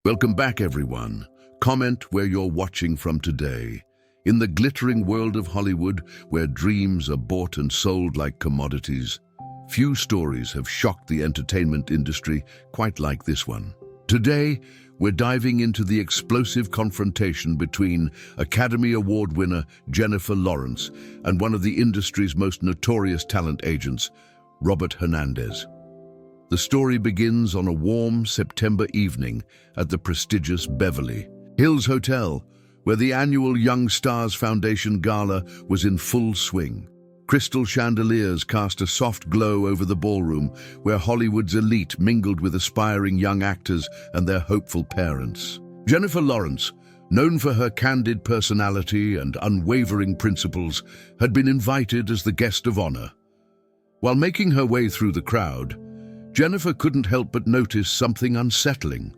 Welcome back, everyone. Comment where you're watching from today. In the glittering world of Hollywood, where dreams are bought and sold like commodities, few stories have shocked the entertainment industry quite like this one. Today, we're diving into the explosive confrontation between Academy Award winner Jennifer Lawrence and one of the industry's most notorious talent agents, Robert Hernandez. The story begins on a warm September evening at the prestigious Beverly Hills Hotel, where the annual Young Stars Foundation Gala was in full swing. Crystal chandeliers cast a soft glow over the ballroom, where Hollywood's elite mingled with aspiring young actors and their hopeful parents. Jennifer Lawrence, known for her candid personality and unwavering principles, had been invited as the guest of honor. While making her way through the crowd, Jennifer couldn't help but notice something unsettling.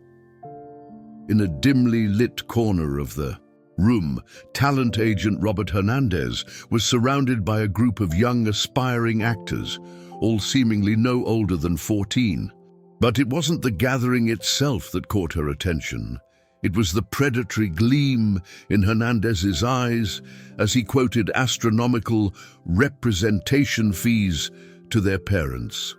In a dimly lit corner of the room, talent agent Robert Hernandez was surrounded by a group of young aspiring actors, all seemingly no older than 14. But it wasn't the gathering itself that caught her attention. It was the predatory gleam in Hernandez's eyes as he quoted astronomical representation fees to their parents.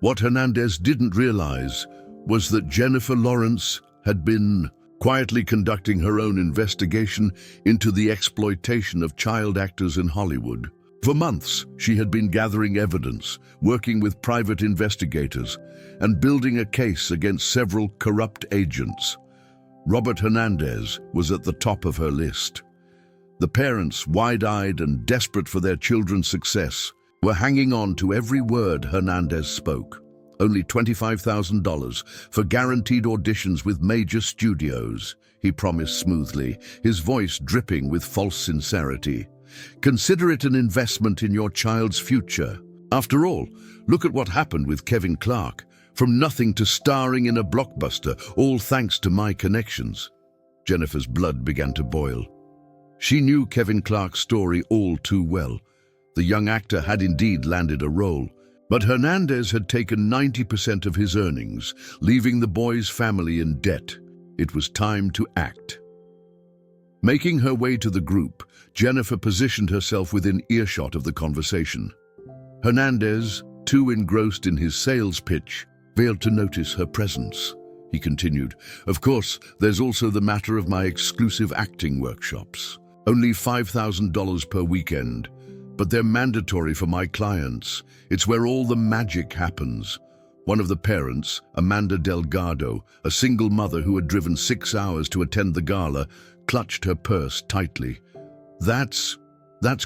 What Hernandez didn't realize was that Jennifer Lawrence had been quietly conducting her own investigation into the exploitation of child actors in Hollywood. For months, she had been gathering evidence, working with private investigators, and building a case against several corrupt agents. Robert Hernandez was at the top of her list. The parents, wide-eyed and desperate for their children's success, were hanging on to every word Hernandez spoke. Only $25,000 for guaranteed auditions with major studios, he promised smoothly, his voice dripping with false sincerity. Consider it an investment in your child's future. After all, look at what happened with Kevin Clark. From nothing to starring in a blockbuster, all thanks to my connections. Jennifer's blood began to boil. She knew Kevin Clark's story all too well. The young actor had indeed landed a role, but Hernandez had taken 90% of his earnings, leaving the boy's family in debt. It was time to act. Making her way to the group, Jennifer positioned herself within earshot of the conversation. Hernandez, too engrossed in his sales pitch, failed to notice her presence. He continued, "Of course, there's also the matter of my exclusive acting workshops. Only $5,000 per weekend. But they're mandatory for my clients. It's where all the magic happens." One of the parents, Amanda Delgado, a single mother who had driven 6 hours to attend the gala, clutched her purse tightly. That's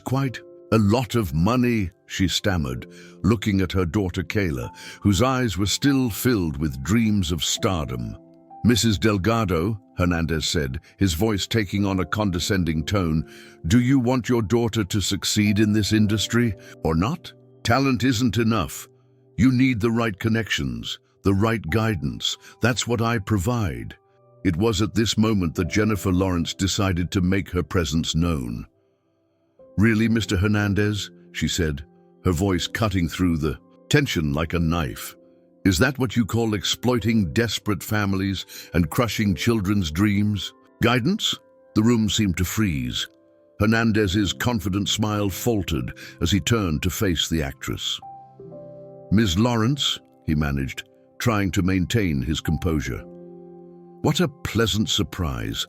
quite a lot of money," she stammered, looking at her daughter Kayla, whose eyes were still filled with dreams of stardom. "Mrs. Delgado," Hernandez said, his voice taking on a condescending tone, "do you want your daughter to succeed in this industry or not? Talent isn't enough. You need the right connections, the right guidance. That's what I provide." It was at this moment that Jennifer Lawrence decided to make her presence known. "Really, Mr. Hernandez?" she said, her voice cutting through the tension like a knife. "Is that what you call exploiting desperate families and crushing children's dreams? Guidance?" The room seemed to freeze. Hernandez's confident smile faltered as he turned to face the actress. "Ms. Lawrence," he managed, trying to maintain his composure. "What a pleasant surprise.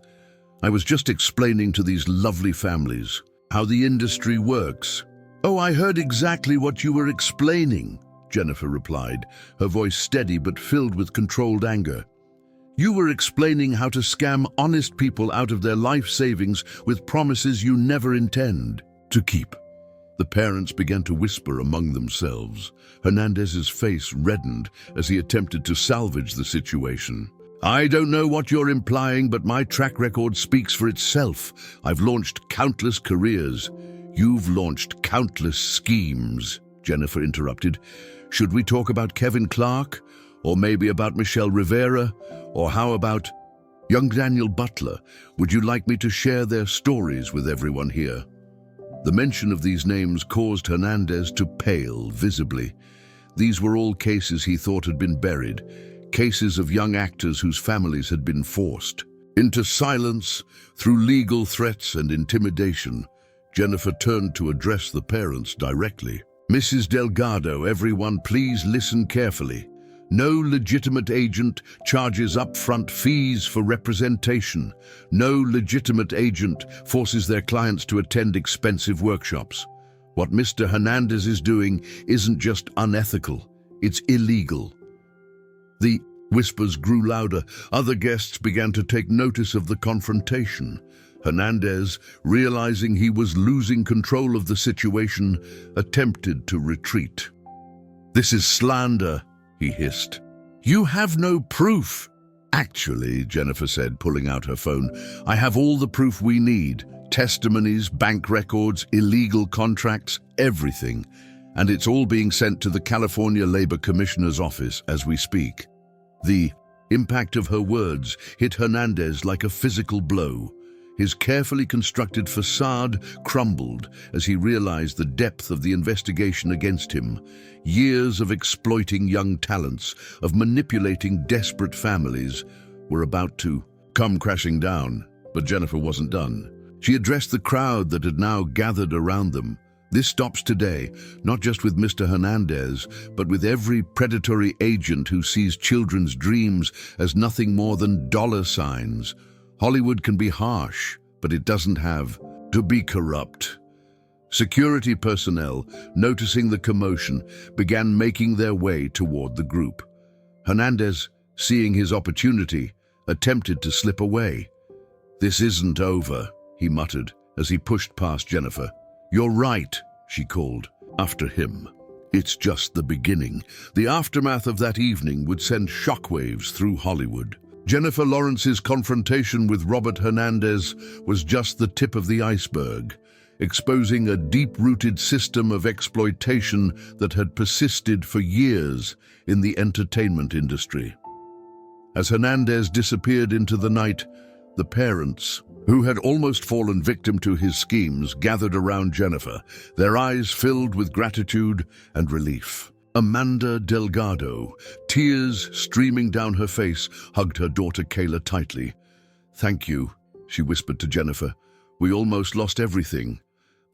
I was just explaining to these lovely families how the industry works." "Oh, I heard exactly what you were explaining," Jennifer replied, her voice steady but filled with controlled anger. "You were explaining how to scam honest people out of their life savings with promises you never intend to keep." The parents began to whisper among themselves. Hernandez's face reddened as he attempted to salvage the situation. "I don't know what you're implying, but my track record speaks for itself. I've launched countless careers." "You've launched countless schemes," Jennifer interrupted. "Should we talk about Kevin Clark? Or maybe about Michelle Rivera? Or how about young Daniel Butler? Would you like me to share their stories with everyone here?" The mention of these names caused Hernandez to pale visibly. These were all cases he thought had been buried, cases of young actors whose families had been forced into silence through legal threats and intimidation. Jennifer turned to address the parents directly. "Mrs. Delgado, everyone please listen carefully. No legitimate agent charges upfront fees for representation. No legitimate agent forces their clients to attend expensive workshops. What Mr. Hernandez is doing isn't just unethical, it's illegal." The whispers grew louder. Other guests began to take notice of the confrontation. Hernandez, realizing he was losing control of the situation, attempted to retreat. "This is slander," he hissed. "You have no proof." "Actually," Jennifer said, pulling out her phone, "I have all the proof we need. Testimonies, bank records, illegal contracts, everything. And it's all being sent to the California Labor Commissioner's office as we speak." The impact of her words hit Hernandez like a physical blow. His carefully constructed facade crumbled as he realized the depth of the investigation against him. Years of exploiting young talents, of manipulating desperate families, were about to come crashing down. But Jennifer wasn't done. She addressed the crowd that had now gathered around them. "This stops today, not just with Mr. Hernandez, but with every predatory agent who sees children's dreams as nothing more than dollar signs. Hollywood can be harsh, but it doesn't have to be corrupt." Security personnel, noticing the commotion, began making their way toward the group. Hernandez, seeing his opportunity, attempted to slip away. "This isn't over," he muttered as he pushed past Jennifer. "You're right," she called after him. "It's just the beginning." The aftermath of that evening would send shockwaves through Hollywood. Jennifer Lawrence's confrontation with Robert Hernandez was just the tip of the iceberg, exposing a deep-rooted system of exploitation that had persisted for years in the entertainment industry. As Hernandez disappeared into the night, the parents, who had almost fallen victim to his schemes, gathered around Jennifer, their eyes filled with gratitude and relief. Amanda Delgado, tears streaming down her face, hugged her daughter Kayla tightly. "Thank you," she whispered to Jennifer. "We almost lost everything."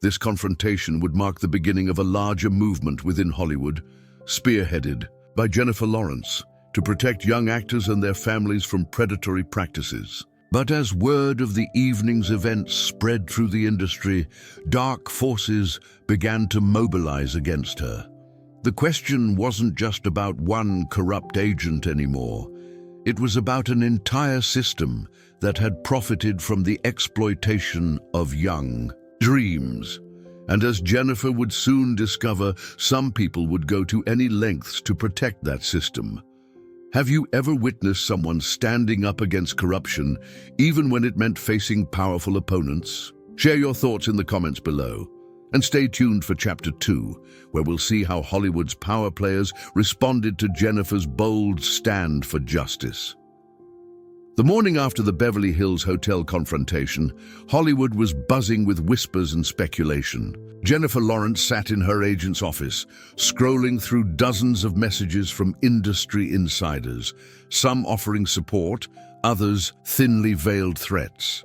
This confrontation would mark the beginning of a larger movement within Hollywood, spearheaded by Jennifer Lawrence, to protect young actors and their families from predatory practices. But as word of the evening's events spread through the industry, dark forces began to mobilize against her. The question wasn't just about one corrupt agent anymore. It was about an entire system that had profited from the exploitation of young dreams. And as Jennifer would soon discover, some people would go to any lengths to protect that system. Have you ever witnessed someone standing up against corruption, even when it meant facing powerful opponents? Share your thoughts in the comments below. And stay tuned for Chapter 2, where we'll see how Hollywood's power players responded to Jennifer's bold stand for justice. The morning after the Beverly Hills Hotel confrontation, Hollywood was buzzing with whispers and speculation. Jennifer Lawrence sat in her agent's office, scrolling through dozens of messages from industry insiders, some offering support, others thinly veiled threats.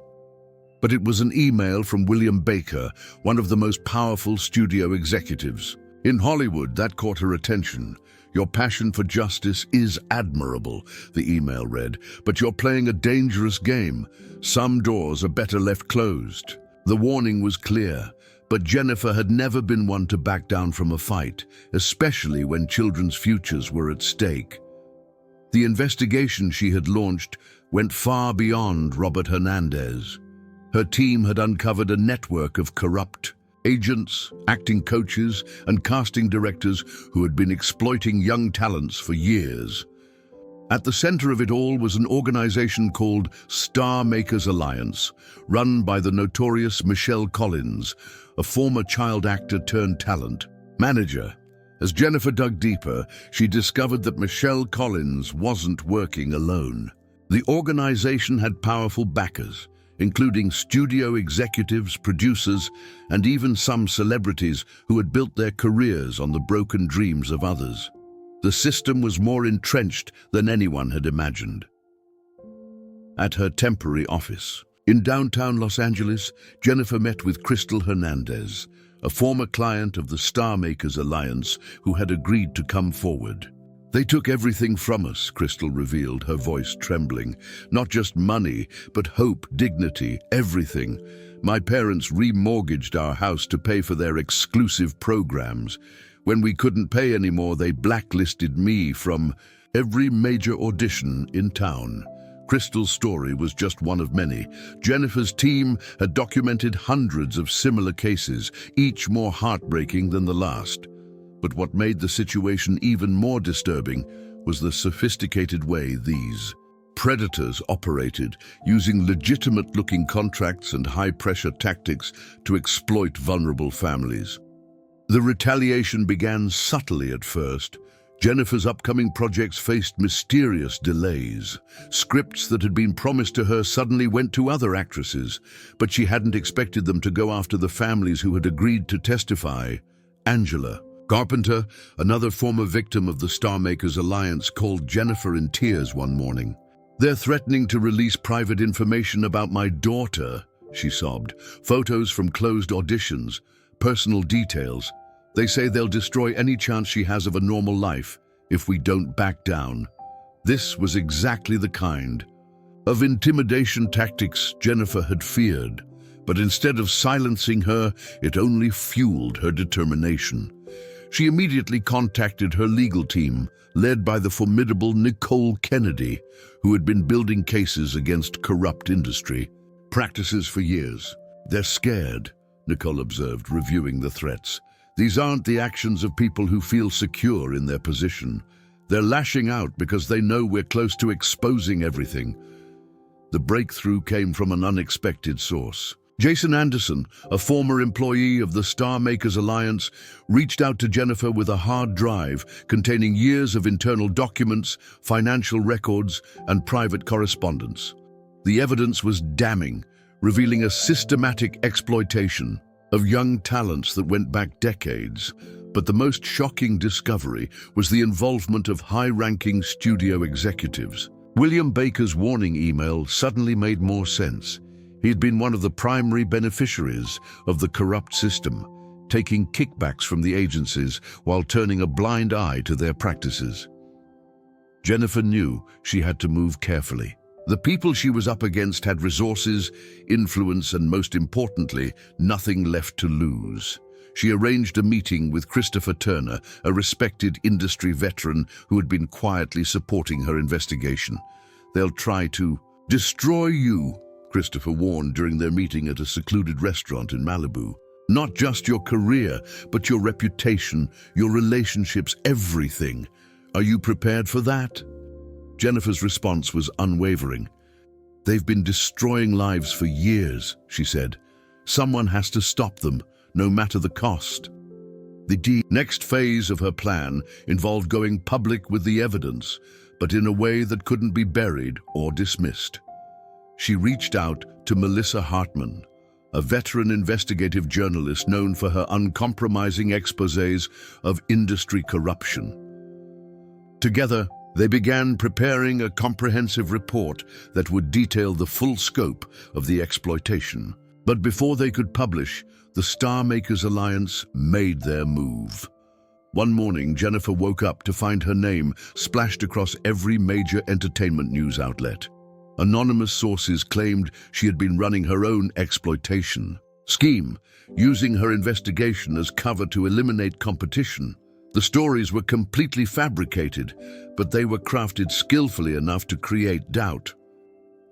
But it was an email from William Baker, one of the most powerful studio executives. In Hollywood, that caught her attention. "Your passion for justice is admirable," the email read, "but you're playing a dangerous game. Some doors are better left closed." The warning was clear, but Jennifer had never been one to back down from a fight, especially when children's futures were at stake. The investigation she had launched went far beyond Robert Hernandez. Her team had uncovered a network of corrupt agents, acting coaches, and casting directors who had been exploiting young talents for years. At the center of it all was an organization called Star Makers Alliance, run by the notorious Michelle Collins, a former child actor turned talent manager. As Jennifer dug deeper, she discovered that Michelle Collins wasn't working alone. The organization had powerful backers, including studio executives, producers, and even some celebrities who had built their careers on the broken dreams of others. The system was more entrenched than anyone had imagined. At her temporary office in downtown Los Angeles, Jennifer met with Crystal Hernandez, a former client of the Star Makers Alliance who had agreed to come forward. "They took everything from us," Crystal revealed, her voice trembling. "Not just money, but hope, dignity, everything. My parents remortgaged our house to pay for their exclusive programs. When we couldn't pay anymore, they blacklisted me from every major audition in town." Crystal's story was just one of many. Jennifer's team had documented hundreds of similar cases, each more heartbreaking than the last. But what made the situation even more disturbing was the sophisticated way these predators operated, using legitimate-looking contracts and high-pressure tactics to exploit vulnerable families. The retaliation began subtly at first. Jennifer's upcoming projects faced mysterious delays. Scripts that had been promised to her suddenly went to other actresses, but she hadn't expected them to go after the families who had agreed to testify. Angela Carpenter, another former victim of the Star Makers Alliance, called Jennifer in tears one morning. "They're threatening to release private information about my daughter," she sobbed. "Photos from closed auditions, personal details. They say they'll destroy any chance she has of a normal life if we don't back down." This was exactly the kind of intimidation tactics Jennifer had feared, but instead of silencing her, it only fueled her determination. She immediately contacted her legal team, led by the formidable Nicole Kennedy, who had been building cases against corrupt industry practices for years. "They're scared," Nicole observed, reviewing the threats. "These aren't the actions of people who feel secure in their position. They're lashing out because they know we're close to exposing everything." The breakthrough came from an unexpected source. Jason Anderson, a former employee of the Star Makers Alliance, reached out to Jennifer with a hard drive containing years of internal documents, financial records, and private correspondence. The evidence was damning, revealing a systematic exploitation of young talents that went back decades. But the most shocking discovery was the involvement of high-ranking studio executives. William Baker's warning email suddenly made more sense. He'd been one of the primary beneficiaries of the corrupt system, taking kickbacks from the agencies while turning a blind eye to their practices. Jennifer knew she had to move carefully. The people she was up against had resources, influence, and most importantly, nothing left to lose. She arranged a meeting with Christopher Turner, a respected industry veteran who had been quietly supporting her investigation. "They'll try to destroy you," Christopher warned during their meeting at a secluded restaurant in Malibu. "Not just your career, but your reputation, your relationships, everything. Are you prepared for that?" Jennifer's response was unwavering. "They've been destroying lives for years," she said. "Someone has to stop them, no matter the cost." The next phase of her plan involved going public with the evidence, but in a way that couldn't be buried or dismissed. She reached out to Melissa Hartman, a veteran investigative journalist known for her uncompromising exposés of industry corruption. Together, they began preparing a comprehensive report that would detail the full scope of the exploitation. But before they could publish, the Star Makers Alliance made their move. One morning, Jennifer woke up to find her name splashed across every major entertainment news outlet. Anonymous sources claimed she had been running her own exploitation scheme, using her investigation as cover to eliminate competition. The stories were completely fabricated, but they were crafted skillfully enough to create doubt.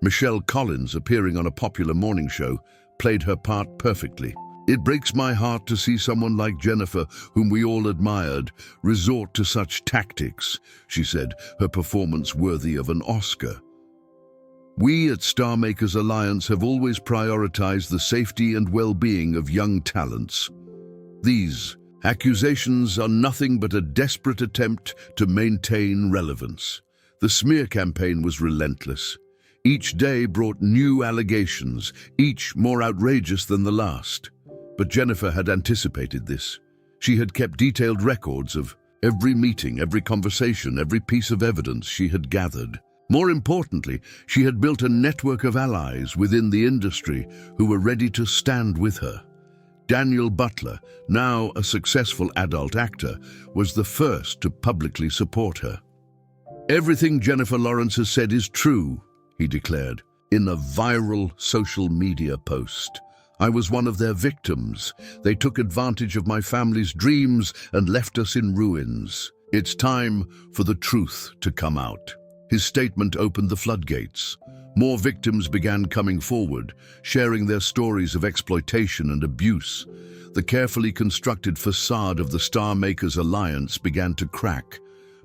Michelle Collins, appearing on a popular morning show, played her part perfectly. "It breaks my heart to see someone like Jennifer, whom we all admired, resort to such tactics," she said, her performance worthy of an Oscar. "We at Star Makers Alliance have always prioritized the safety and well-being of young talents. These accusations are nothing but a desperate attempt to maintain relevance." The smear campaign was relentless. Each day brought new allegations, each more outrageous than the last. But Jennifer had anticipated this. She had kept detailed records of Every meeting, every conversation, every piece of evidence she had gathered. More importantly, she had built a network of allies within the industry who were ready to stand with her. Daniel Butler, now a successful adult actor, was the first to publicly support her. "Everything Jennifer Lawrence has said is true," he declared in a viral social media post. "I was one of their victims. They took advantage of my family's dreams and left us in ruins. It's time for the truth to come out." His statement opened the floodgates. More victims began coming forward, sharing their stories of exploitation and abuse. The carefully constructed facade of the Star Makers Alliance began to crack,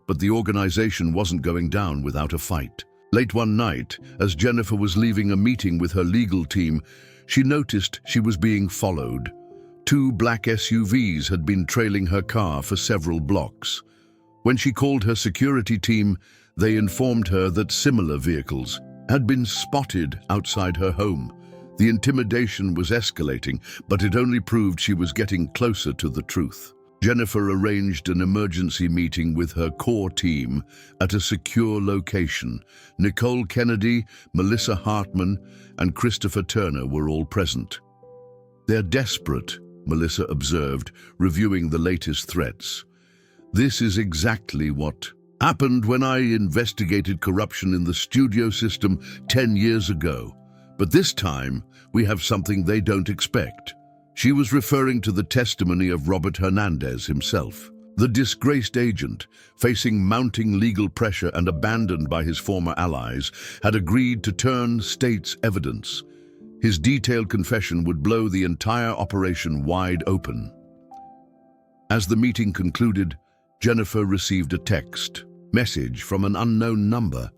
but the organization wasn't going down without a fight. Late one night, as Jennifer was leaving a meeting with her legal team, she noticed she was being followed. 2 black SUVs had been trailing her car for several blocks. When she called her security team, they informed her that similar vehicles had been spotted outside her home. The intimidation was escalating, but it only proved she was getting closer to the truth. Jennifer arranged an emergency meeting with her core team at a secure location. Nicole Kennedy, Melissa Hartman, and Christopher Turner were all present. "They're desperate," Melissa observed, reviewing the latest threats. "This is exactly what happened when I investigated corruption in the studio system 10 years ago. But this time, we have something they don't expect." She was referring to the testimony of Robert Hernandez himself. The disgraced agent, facing mounting legal pressure and abandoned by his former allies, had agreed to turn state's evidence. His detailed confession would blow the entire operation wide open. As the meeting concluded, Jennifer received a text message from an unknown number.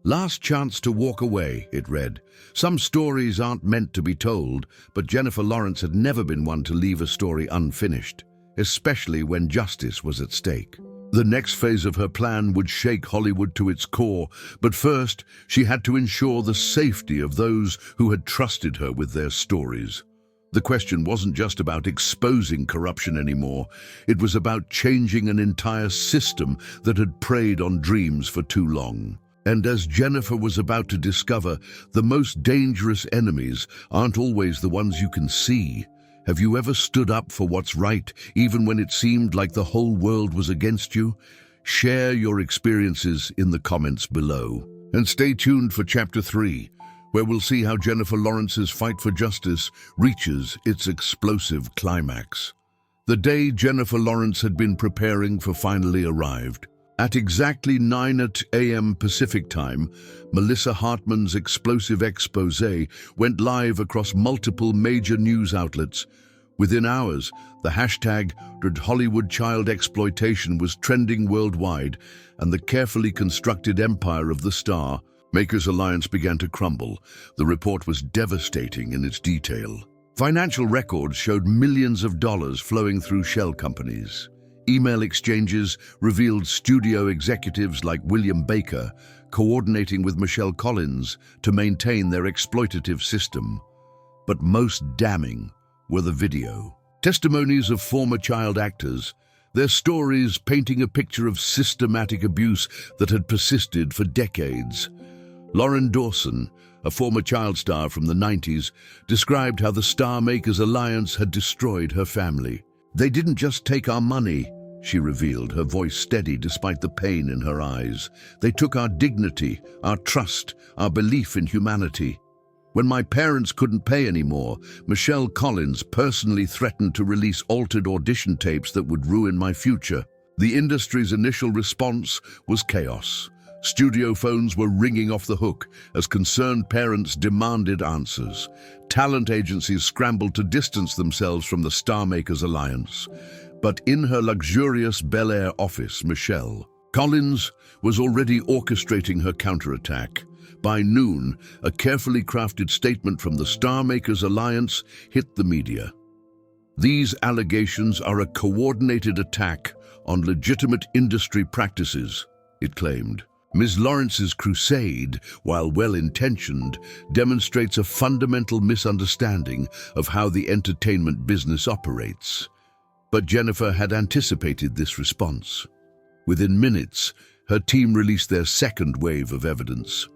"Last chance to walk away," it read. Some stories aren't meant to be told, but Jennifer Lawrence had never been one to leave a story unfinished, especially when justice was at stake. The next phase of her plan would shake Hollywood to its core, but first, she had to ensure the safety of those who had trusted her with their stories. The question wasn't just about exposing corruption anymore. It was about changing an entire system that had preyed on dreams for too long. And as Jennifer was about to discover, the most dangerous enemies aren't always the ones you can see. Have you ever stood up for what's right, even when it seemed like the whole world was against you? Share your experiences in the comments below. And stay tuned for Chapter 3, where we'll see how Jennifer Lawrence's fight for justice reaches its explosive climax. The day Jennifer Lawrence had been preparing for finally arrived. At exactly 9 a.m. Pacific time, Melissa Hartman's explosive exposé went live across multiple major news outlets. Within hours, the hashtag Hollywood child exploitation was trending worldwide, and the carefully constructed empire of the Star Makers Alliance began to crumble. The report was devastating in its detail. Financial records showed millions of dollars flowing through shell companies. Email exchanges revealed studio executives like William Baker coordinating with Michelle Collins to maintain their exploitative system. But most damning were the video. Testimonies of former child actors, their stories painting a picture of systematic abuse that had persisted for decades. Lauren Dawson, a former child star from the 90s, described how the Star Makers Alliance had destroyed her family. "They didn't just take our money," she revealed, her voice steady despite the pain in her eyes. "They took our dignity, our trust, our belief in humanity. When my parents couldn't pay anymore, Michelle Collins personally threatened to release altered audition tapes that would ruin my future." The industry's initial response was chaos. Studio phones were ringing off the hook as concerned parents demanded answers. Talent agencies scrambled to distance themselves from the Star Makers Alliance. But in her luxurious Bel Air office, Michelle Collins was already orchestrating her counterattack. By noon, a carefully crafted statement from the Star Makers Alliance hit the media. "These allegations are a coordinated attack on legitimate industry practices," it claimed. "Ms. Lawrence's crusade, while well-intentioned, demonstrates a fundamental misunderstanding of how the entertainment business operates." But Jennifer had anticipated this response. Within minutes, her team released their second wave of evidence.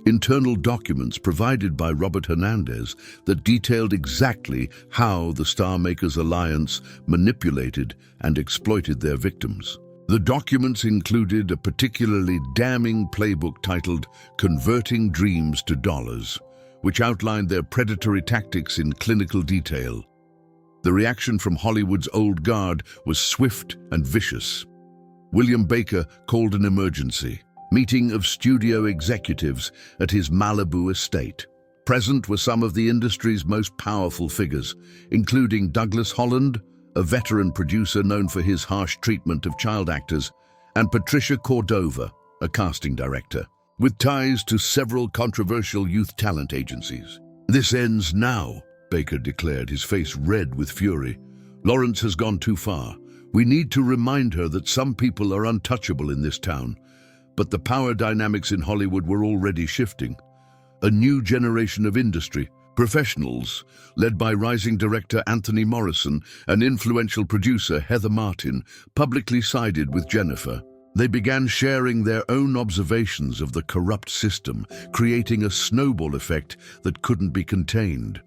Internal documents provided by Robert Hernandez that detailed exactly how the Star Makers Alliance manipulated and exploited their victims. The documents included a particularly damning playbook titled Converting Dreams to Dollars, which outlined their predatory tactics in clinical detail. The reaction from Hollywood's old guard was swift and vicious. William Baker called an emergency meeting of studio executives at his Malibu estate. Present were some of the industry's most powerful figures, including Douglas Holland, a veteran producer known for his harsh treatment of child actors, and Patricia Cordova, a casting director, with ties to several controversial youth talent agencies. "This ends now," Baker declared, his face red with fury. "Lawrence has gone too far. We need to remind her that some people are untouchable in this town." But the power dynamics in Hollywood were already shifting. A new generation of industry professionals, led by rising director Anthony Morrison and influential producer Heather Martin, publicly sided with Jennifer. They began sharing their own observations of the corrupt system, creating a snowball effect that couldn't be contained.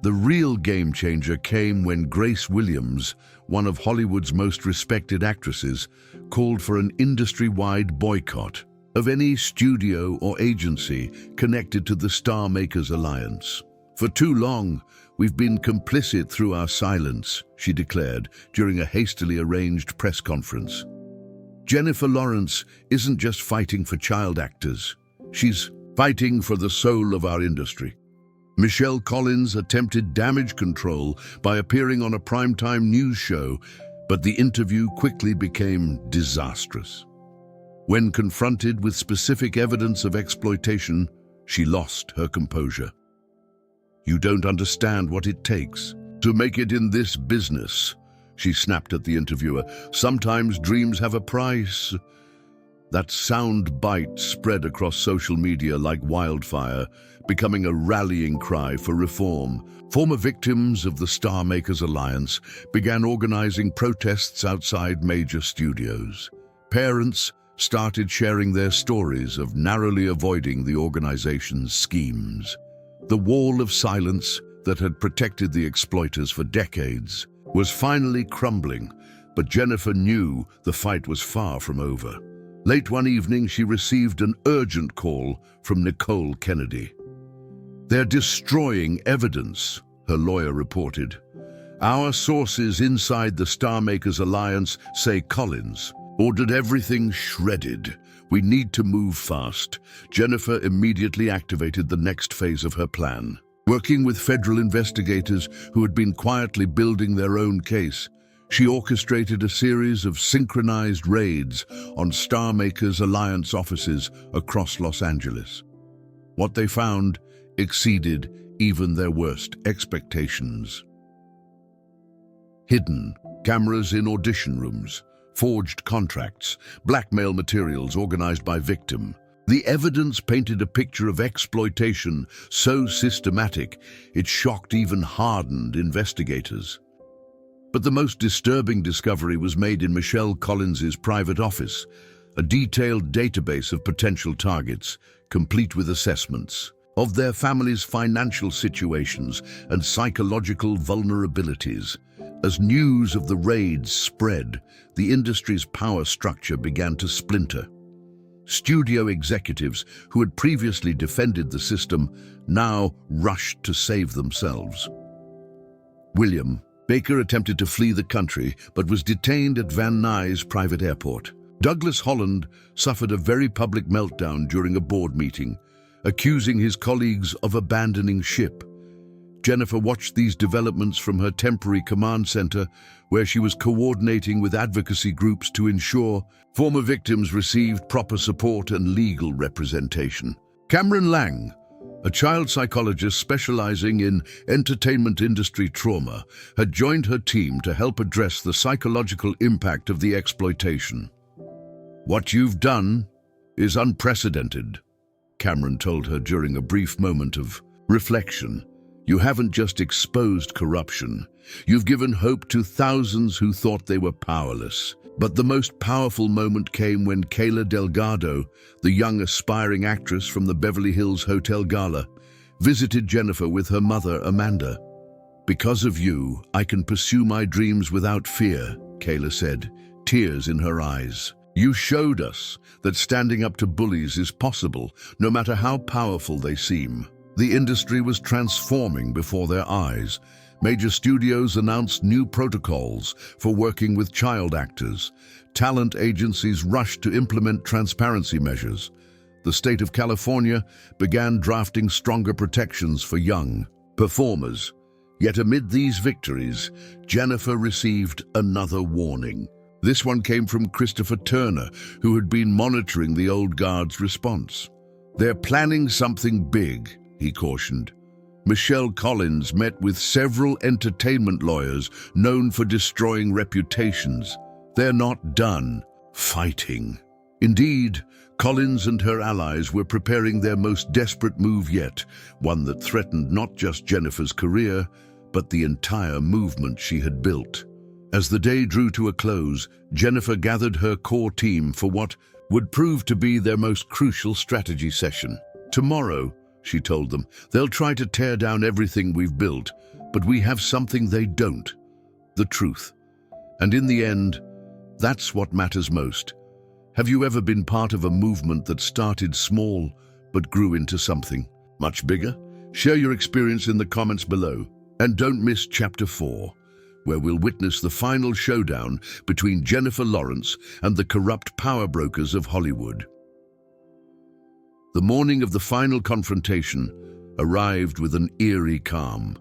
The real game changer came when Grace Williams, one of Hollywood's most respected actresses, called for an industry-wide boycott of any studio or agency connected to the Star Makers Alliance. "For too long, we've been complicit through our silence," she declared during a hastily arranged press conference. Jennifer Lawrence isn't just fighting for child actors. She's fighting for the soul of our industry. Michelle Collins attempted damage control by appearing on a primetime news show, but the interview quickly became disastrous. When confronted with specific evidence of exploitation, she lost her composure. "You don't understand what it takes to make it in this business," she snapped at the interviewer. "Sometimes dreams have a price." That sound bite spread across social media like wildfire, becoming a rallying cry for reform. Former victims of the Star Makers Alliance began organizing protests outside major studios. Parents started sharing their stories of narrowly avoiding the organization's schemes. The wall of silence that had protected the exploiters for decades was finally crumbling, but Jennifer knew the fight was far from over. Late one evening, she received an urgent call from Nicole Kennedy. "They're destroying evidence," her lawyer reported. "Our sources inside the Star Makers Alliance say Collins ordered everything shredded. We need to move fast." Jennifer immediately activated the next phase of her plan. Working with federal investigators who had been quietly building their own case, she orchestrated a series of synchronized raids on Star Makers Alliance offices across Los Angeles. What they found exceeded even their worst expectations. Hidden cameras in audition rooms, forged contracts, blackmail materials organized by victim. The evidence painted a picture of exploitation so systematic it shocked even hardened investigators. But the most disturbing discovery was made in Michelle Collins's private office, a detailed database of potential targets, complete with assessments of their families' financial situations and psychological vulnerabilities. As news of the raids spread, the industry's power structure began to splinter. Studio executives who had previously defended the system now rushed to save themselves. William Baker attempted to flee the country, but was detained at Van Nuys private airport. Douglas Holland suffered a very public meltdown during a board meeting, accusing his colleagues of abandoning ship. Jennifer watched these developments from her temporary command center, where she was coordinating with advocacy groups to ensure former victims received proper support and legal representation. Cameron Lang, a child psychologist specializing in entertainment industry trauma, had joined her team to help address the psychological impact of the exploitation. "What you've done is unprecedented," Cameron told her during a brief moment of reflection. "You haven't just exposed corruption. You've given hope to thousands who thought they were powerless." But the most powerful moment came when Kayla Delgado, the young aspiring actress from the Beverly Hills Hotel Gala, visited Jennifer with her mother, Amanda. "Because of you, I can pursue my dreams without fear," Kayla said, tears in her eyes. "You showed us that standing up to bullies is possible, no matter how powerful they seem." The industry was transforming before their eyes. Major studios announced new protocols for working with child actors. Talent agencies rushed to implement transparency measures. The state of California began drafting stronger protections for young performers. Yet amid these victories, Jennifer received another warning. This one came from Christopher Turner, who had been monitoring the old guard's response. "They're planning something big," he cautioned. Michelle Collins met with several entertainment lawyers known for destroying reputations. They're not done fighting. Indeed, Collins and her allies were preparing their most desperate move yet, one that threatened not just Jennifer's career, but the entire movement she had built. As the day drew to a close, Jennifer gathered her core team for what would prove to be their most crucial strategy session. "Tomorrow," she told them, "they'll try to tear down everything we've built, but we have something they don't: the truth. And in the end, that's what matters most." Have you ever been part of a movement that started small but grew into something much bigger? Share your experience in the comments below. And don't miss Chapter 4, where we'll witness the final showdown between Jennifer Lawrence and the corrupt power brokers of Hollywood. The morning of the final confrontation arrived with an eerie calm.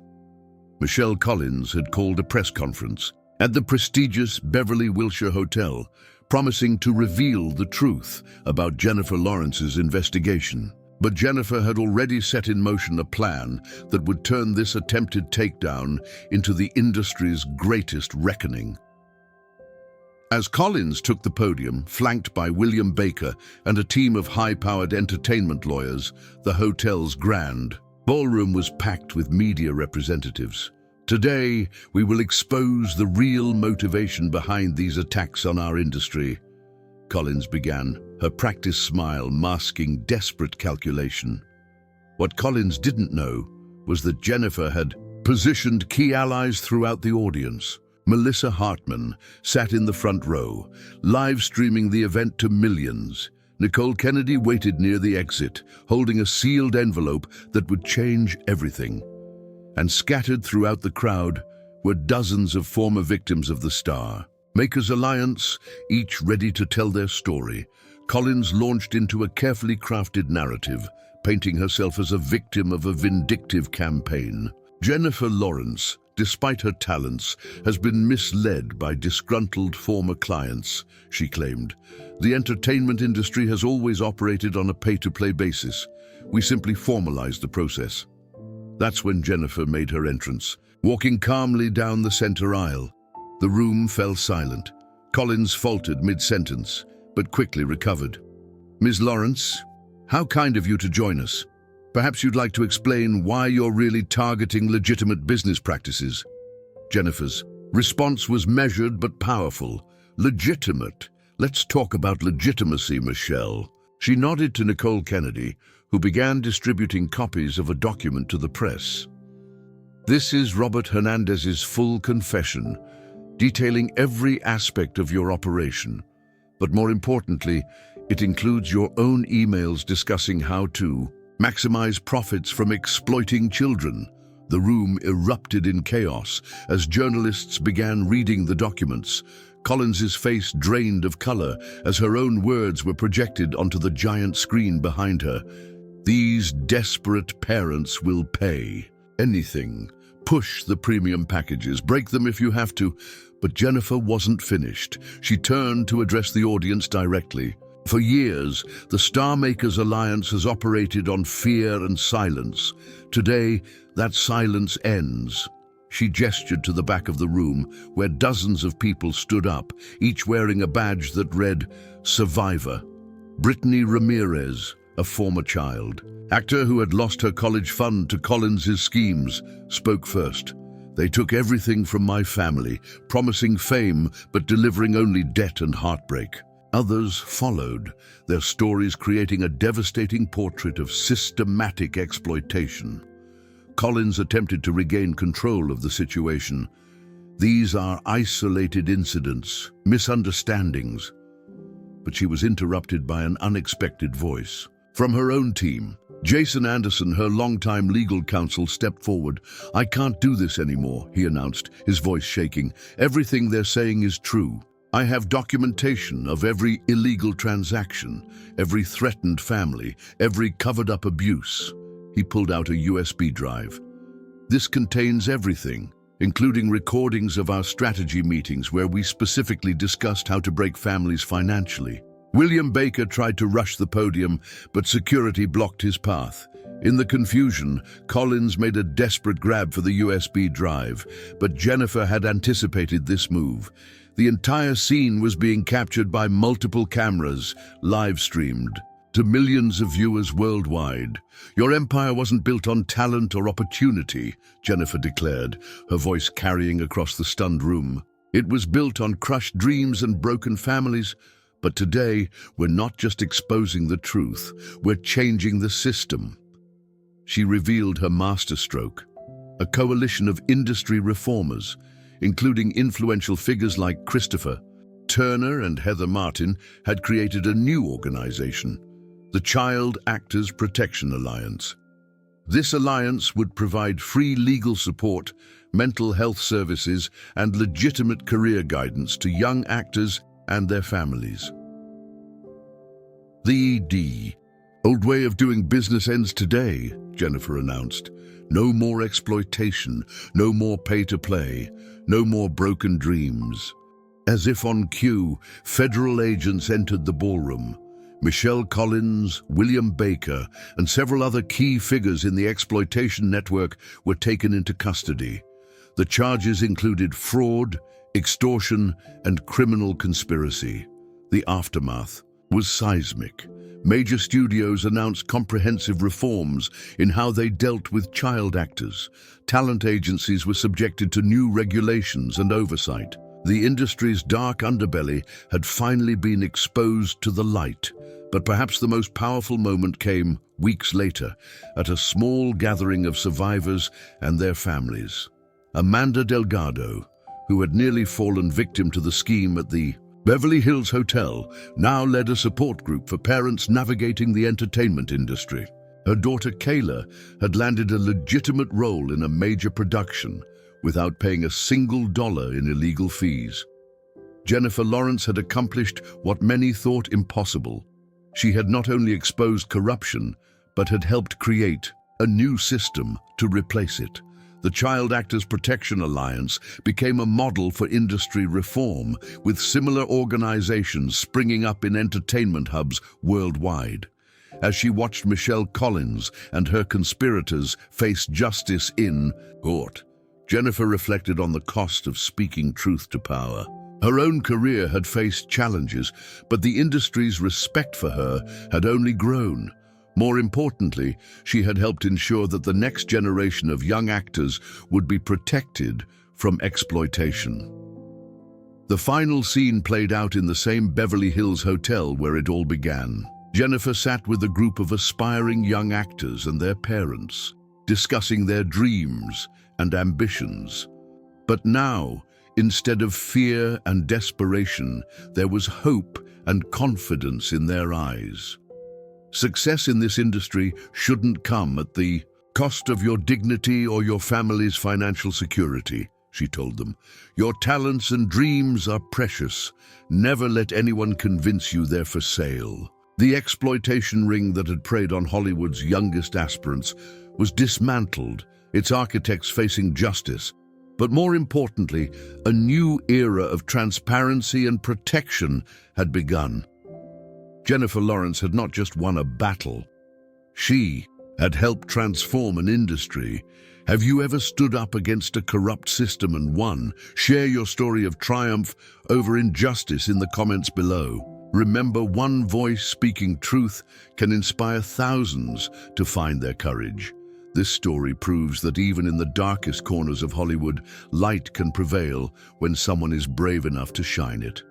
Michelle Collins had called a press conference at the prestigious Beverly Wilshire Hotel, promising to reveal the truth about Jennifer Lawrence's investigation. But Jennifer had already set in motion a plan that would turn this attempted takedown into the industry's greatest reckoning. As Collins took the podium, flanked by William Baker and a team of high-powered entertainment lawyers, the hotel's grand ballroom was packed with media representatives. "Today, we will expose the real motivation behind these attacks on our industry," Collins began, her practiced smile masking desperate calculation. What Collins didn't know was that Jennifer had positioned key allies throughout the audience. Melissa Hartman sat in the front row, live streaming the event to millions. Nicole Kennedy waited near the exit, holding a sealed envelope that would change everything. And scattered throughout the crowd were dozens of former victims of the star. Makers Alliance, each ready to tell their story, Collins launched into a carefully crafted narrative, painting herself as a victim of a vindictive campaign. Jennifer Lawrence, despite her talents, has been misled by disgruntled former clients, she claimed. "The entertainment industry has always operated on a pay-to-play basis. We simply formalized the process." That's when Jennifer made her entrance, walking calmly down the center aisle. The room fell silent. Collins faltered mid-sentence, but quickly recovered. "Ms. Lawrence, how kind of you to join us. Perhaps you'd like to explain why you're really targeting legitimate business practices." Jennifer's response was measured but powerful. "Legitimate? Let's talk about legitimacy, Michelle." She nodded to Nicole Kennedy, who began distributing copies of a document to the press. "This is Robert Hernandez's full confession, detailing every aspect of your operation. But more importantly, it includes your own emails discussing how to maximize profits from exploiting children." The room erupted in chaos as journalists began reading the documents. Collins's face drained of color as her own words were projected onto the giant screen behind her. "These desperate parents will pay anything. Push the premium packages, break them if you have to." But Jennifer wasn't finished. She turned to address the audience directly. "For years, the Star Makers Alliance has operated on fear and silence. Today, that silence ends." She gestured to the back of the room, where dozens of people stood up, each wearing a badge that read, "Survivor." Brittany Ramirez, a former child actor who had lost her college fund to Collins's schemes, spoke first. They took everything from my family, promising fame but delivering only debt and heartbreak. Others followed, their stories creating a devastating portrait of systematic exploitation. Collins attempted to regain control of the situation. These are isolated incidents, misunderstandings. But she was interrupted by an unexpected voice. From her own team, Jason Anderson, her longtime legal counsel, stepped forward. "I can't do this anymore," he announced, his voice shaking. "Everything they're saying is true. I have documentation of every illegal transaction, every threatened family, every covered-up abuse." He pulled out a USB drive. "This contains everything, including recordings of our strategy meetings where we specifically discussed how to break families financially." William Baker tried to rush the podium, but security blocked his path. In the confusion, Collins made a desperate grab for the USB drive, but Jennifer had anticipated this move. The entire scene was being captured by multiple cameras, live-streamed to millions of viewers worldwide. "Your empire wasn't built on talent or opportunity," Jennifer declared, her voice carrying across the stunned room. "It was built on crushed dreams and broken families. But today, we're not just exposing the truth, we're changing the system." She revealed her masterstroke, a coalition of industry reformers, including influential figures like Christopher Turner and Heather Martin, had created a new organization, the Child Actors Protection Alliance. This alliance would provide free legal support, mental health services, and legitimate career guidance to young actors and their families. The old way of doing business ends today, Jennifer announced. "No more exploitation, no more pay-to-play, no more broken dreams." As if on cue, federal agents entered the ballroom. Michelle Collins, William Baker, and several other key figures in the exploitation network were taken into custody. The charges included fraud, extortion, and criminal conspiracy. The aftermath was seismic. Major studios announced comprehensive reforms in how they dealt with child actors. Talent agencies were subjected to new regulations and oversight. The industry's dark underbelly had finally been exposed to the light. But perhaps the most powerful moment came weeks later at a small gathering of survivors and their families. Amanda Delgado, who had nearly fallen victim to the scheme at the Beverly Hills Hotel, now led a support group for parents navigating the entertainment industry. Her daughter Kayla had landed a legitimate role in a major production without paying a single dollar in illegal fees. Jennifer Lawrence had accomplished what many thought impossible. She had not only exposed corruption, but had helped create a new system to replace it. The Child Actors Protection Alliance became a model for industry reform, with similar organizations springing up in entertainment hubs worldwide. As she watched Michelle Collins and her conspirators face justice in court, Jennifer reflected on the cost of speaking truth to power. Her own career had faced challenges, but the industry's respect for her had only grown. More importantly, she had helped ensure that the next generation of young actors would be protected from exploitation. The final scene played out in the same Beverly Hills hotel where it all began. Jennifer sat with a group of aspiring young actors and their parents, discussing their dreams and ambitions. But now, instead of fear and desperation, there was hope and confidence in their eyes. Success in this industry shouldn't come at the cost of your dignity or your family's financial security, she told them. Your talents and dreams are precious. Never let anyone convince you they're for sale. The exploitation ring that had preyed on Hollywood's youngest aspirants was dismantled, its architects facing justice. But more importantly, a new era of transparency and protection had begun. Jennifer Lawrence had not just won a battle. She had helped transform an industry. Have you ever stood up against a corrupt system and won? Share your story of triumph over injustice in the comments below. Remember, one voice speaking truth can inspire thousands to find their courage. This story proves that even in the darkest corners of Hollywood, light can prevail when someone is brave enough to shine it.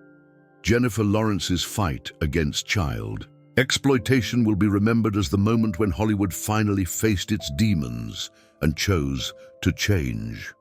Jennifer Lawrence's fight against child exploitation will be remembered as the moment when Hollywood finally faced its demons and chose to change.